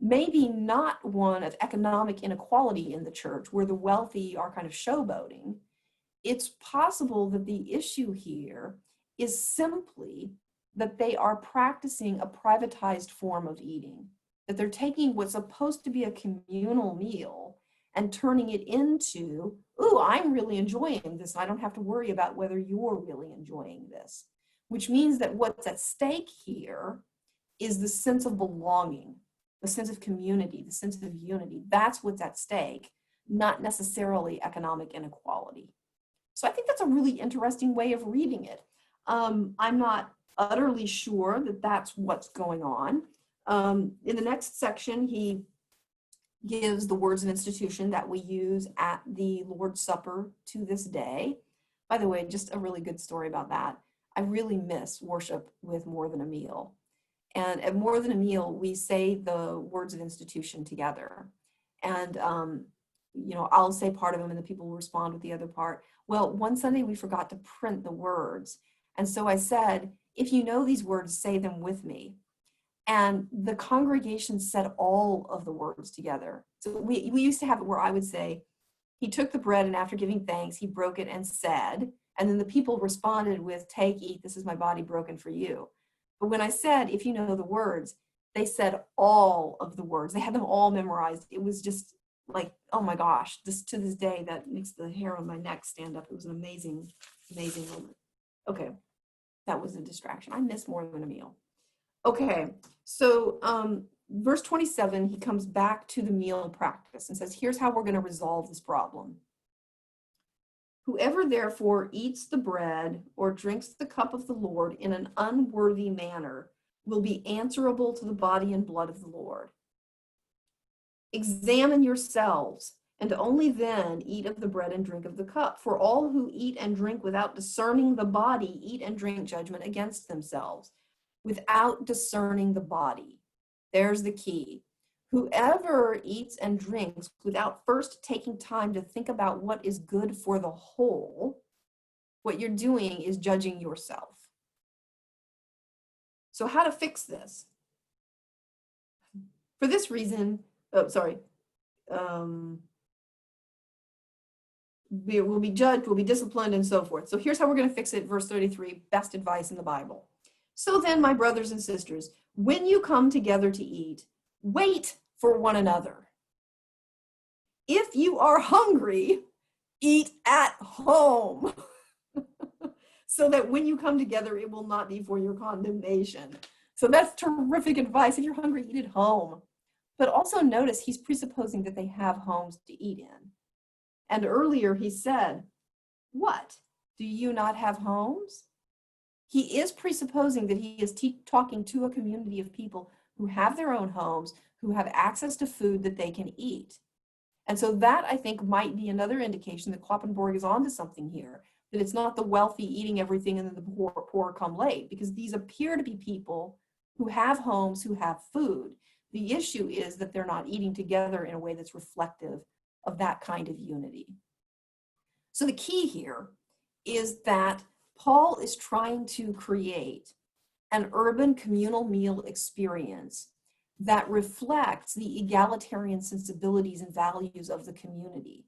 maybe not one of economic inequality in the church where the wealthy are kind of showboating. It's possible that the issue here is simply that they are practicing a privatized form of eating, that they're taking what's supposed to be a communal meal and turning it into, ooh, I'm really enjoying this. I don't have to worry about whether you're really enjoying this, which means that what's at stake here is the sense of belonging, the sense of community, the sense of unity. That's what's at stake, not necessarily economic inequality. So I think that's a really interesting way of reading it. I'm not utterly sure that that's what's going on. In the next section, he gives the words of institution that we use at the Lord's Supper to this day. By the way, just a really good story about that. I really miss worship with more than a meal. And at more than a meal, we say the words of institution together. And I'll say part of them and the people will respond with the other part. Well, one Sunday we forgot to print the words. And so I said, if you know these words, say them with me. And the congregation said all of the words together. So we used to have it where I would say, he took the bread and after giving thanks, he broke it and said, and then the people responded with, take, eat, this is my body broken for you. But when I said, if you know the words, they said all of the words. They had them all memorized. It was just like, oh my gosh, to this day, that makes the hair on my neck stand up. It was an amazing, amazing moment. Okay, that was a distraction. I missed more than a meal. Okay, so verse 27, he comes back to the meal practice and says, here's how we're going to resolve this problem. Whoever therefore eats the bread or drinks the cup of the Lord in an unworthy manner will be answerable to the body and blood of the Lord. Examine yourselves, and only then eat of the bread and drink of the cup. For all who eat and drink without discerning the body eat and drink judgment against themselves. Without discerning the body. There's the key. Whoever eats and drinks without first taking time to think about what is good for the whole, what you're doing is judging yourself. So how to fix this? For this reason, we will be judged, we'll be disciplined, and so forth. So here's how we're going to fix it. Verse 33, best advice in the Bible. So then, my brothers and sisters, when you come together to eat, wait for one another. If you are hungry, eat at home, so that when you come together, it will not be for your condemnation. So that's terrific advice. If you're hungry, eat at home. But also notice he's presupposing that they have homes to eat in. And earlier he said, what? Do you not have homes? He is presupposing that he is talking to a community of people who have their own homes, who have access to food that they can eat. And so that, I think, might be another indication that Kloppenborg is onto something here, that it's not the wealthy eating everything and then the poor come late, because these appear to be people who have homes, who have food. The issue is that they're not eating together in a way that's reflective of that kind of unity. So the key here is that Paul is trying to create an urban communal meal experience that reflects the egalitarian sensibilities and values of the community.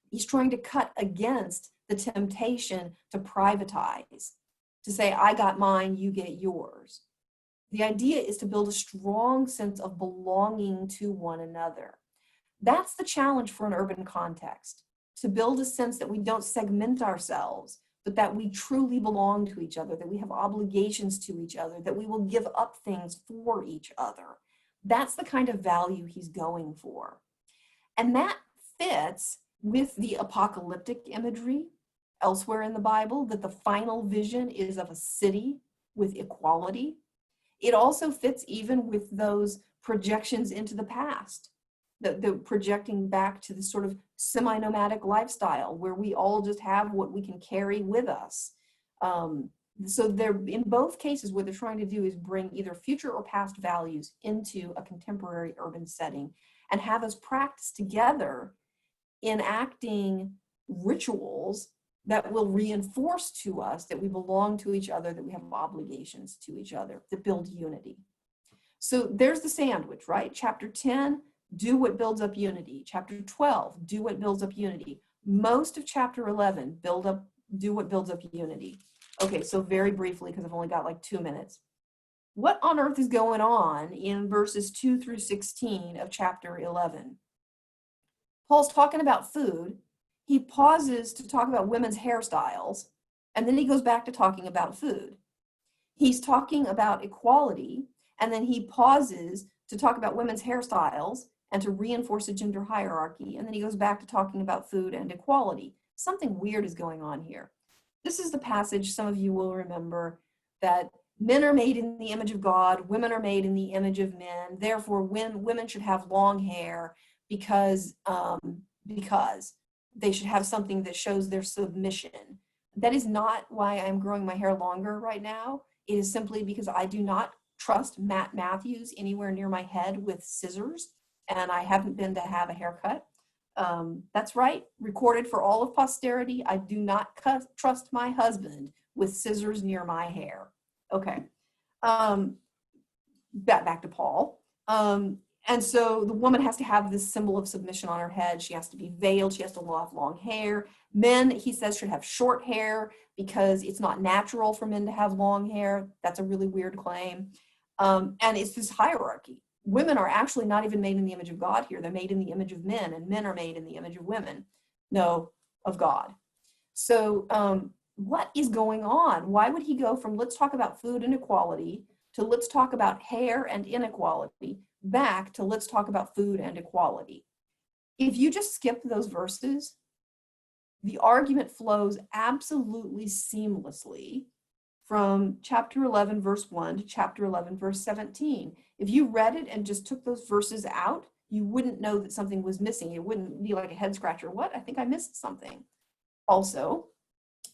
He's trying to cut against the temptation to privatize, to say, I got mine, you get yours. The idea is to build a strong sense of belonging to one another. That's the challenge for an urban context, to build a sense that we don't segment ourselves, but that we truly belong to each other, that we have obligations to each other, that we will give up things for each other. That's the kind of value he's going for. And that fits with the apocalyptic imagery elsewhere in the Bible that the final vision is of a city with equality. It also fits even with those projections into the past, the projecting back to this sort of semi-nomadic lifestyle where we all just have what we can carry with us. So they're, in both cases, what they're trying to do is bring either future or past values into a contemporary urban setting and have us practice together enacting rituals that will reinforce to us that we belong to each other, that we have obligations to each other, that build unity. So there's the sandwich, right? Chapter 10, do what builds up unity. Chapter 12, do what builds up unity. Most of chapter 11, do what builds up unity. Okay, so very briefly, because I've only got like 2 minutes. What on earth is going on in verses 2 through 16 of chapter 11? Paul's talking about food. He pauses to talk about women's hairstyles, and then he goes back to talking about food. He's talking about equality, and then he pauses to talk about women's hairstyles and to reinforce a gender hierarchy, and then he goes back to talking about food and equality. Something weird is going on here. This is the passage some of you will remember that men are made in the image of God, women are made in the image of men, therefore women should have long hair because they should have something that shows their submission. That is not why I'm growing my hair longer right now. It is simply because I do not trust Matt Matthews anywhere near my head with scissors, and I haven't been to have a haircut. That's right, recorded for all of posterity. I do not trust my husband with scissors near my hair. Okay, back to Paul. And so the woman has to have this symbol of submission on her head. She has to be veiled. She has to have long hair. Men, he says, should have short hair because it's not natural for men to have long hair. That's a really weird claim. And it's this hierarchy. Women are actually not even made in the image of God here. They're made in the image of men, and men are made in the image of women. No, of God. So what is going on? Why would he go from let's talk about food and equality to let's talk about hair and inequality back to let's talk about food and equality? If you just skip those verses, the argument flows absolutely seamlessly from chapter 11, verse 1 to chapter 11, verse 17. If you read it and just took those verses out, you wouldn't know that something was missing. It wouldn't be like a head scratcher. What? I think I missed something. Also,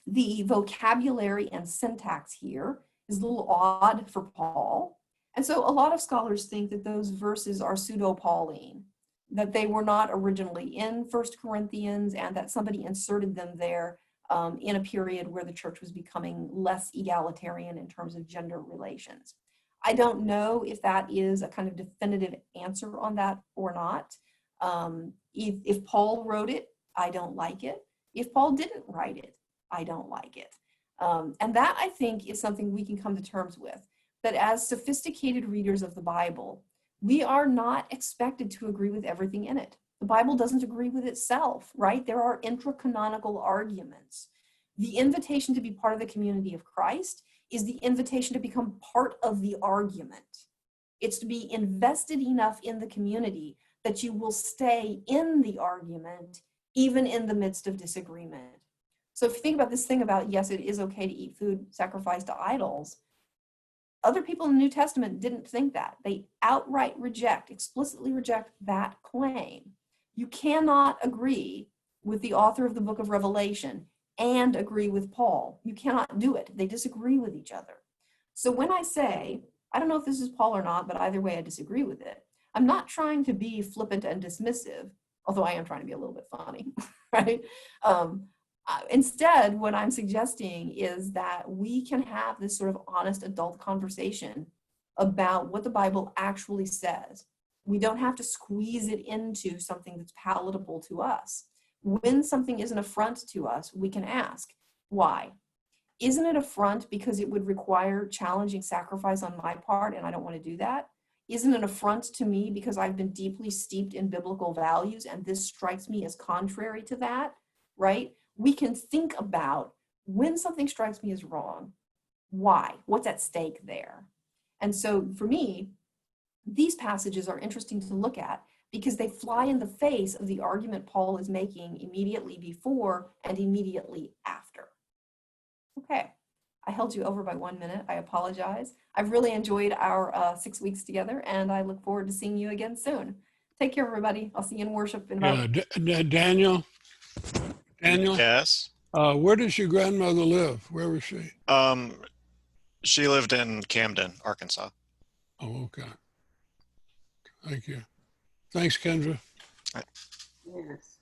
the vocabulary and syntax here is a little odd for Paul. And so a lot of scholars think that those verses are pseudo-Pauline, that they were not originally in 1 Corinthians and that somebody inserted them there in a period where the church was becoming less egalitarian in terms of gender relations. I don't know if that is a kind of definitive answer on that or not. If Paul wrote it, I don't like it. If Paul didn't write it, I don't like it. And that, I think, is something we can come to terms with, that as sophisticated readers of the Bible, we are not expected to agree with everything in it. The Bible doesn't agree with itself, right? There are intracanonical arguments. The invitation to be part of the community of Christ is the invitation to become part of the argument. It's to be invested enough in the community that you will stay in the argument, even in the midst of disagreement. So if you think about this thing about, yes, it is okay to eat food sacrificed to idols, other people in the New Testament didn't think that. They outright explicitly reject that claim. You cannot agree with the author of the book of Revelation and agree with Paul. You cannot do it. They disagree with each other. So when I say, I don't know if this is Paul or not, but either way I disagree with it, I'm not trying to be flippant and dismissive, although I am trying to be a little bit funny, right? Instead, what I'm suggesting is that we can have this sort of honest adult conversation about what the Bible actually says. We don't have to squeeze it into something that's palatable to us. When something is an affront to us, we can ask, why? Isn't it affront because it would require challenging sacrifice on my part and I don't want to do that? Isn't it an affront to me because I've been deeply steeped in biblical values and this strikes me as contrary to that, right? We can think about when something strikes me as wrong, why? What's at stake there? And so for me, these passages are interesting to look at because they fly in the face of the argument Paul is making immediately before and immediately after. Okay, I held you over by 1 minute. I apologize. I've really enjoyed our 6 weeks together, and I look forward to seeing you again soon. Take care, everybody. I'll see you in worship in about. Yeah, Daniel, Yes. where does your grandmother live? Where was she? She lived in Camden, Arkansas. Oh, okay. Thank you. Thanks, Kendra. Yes.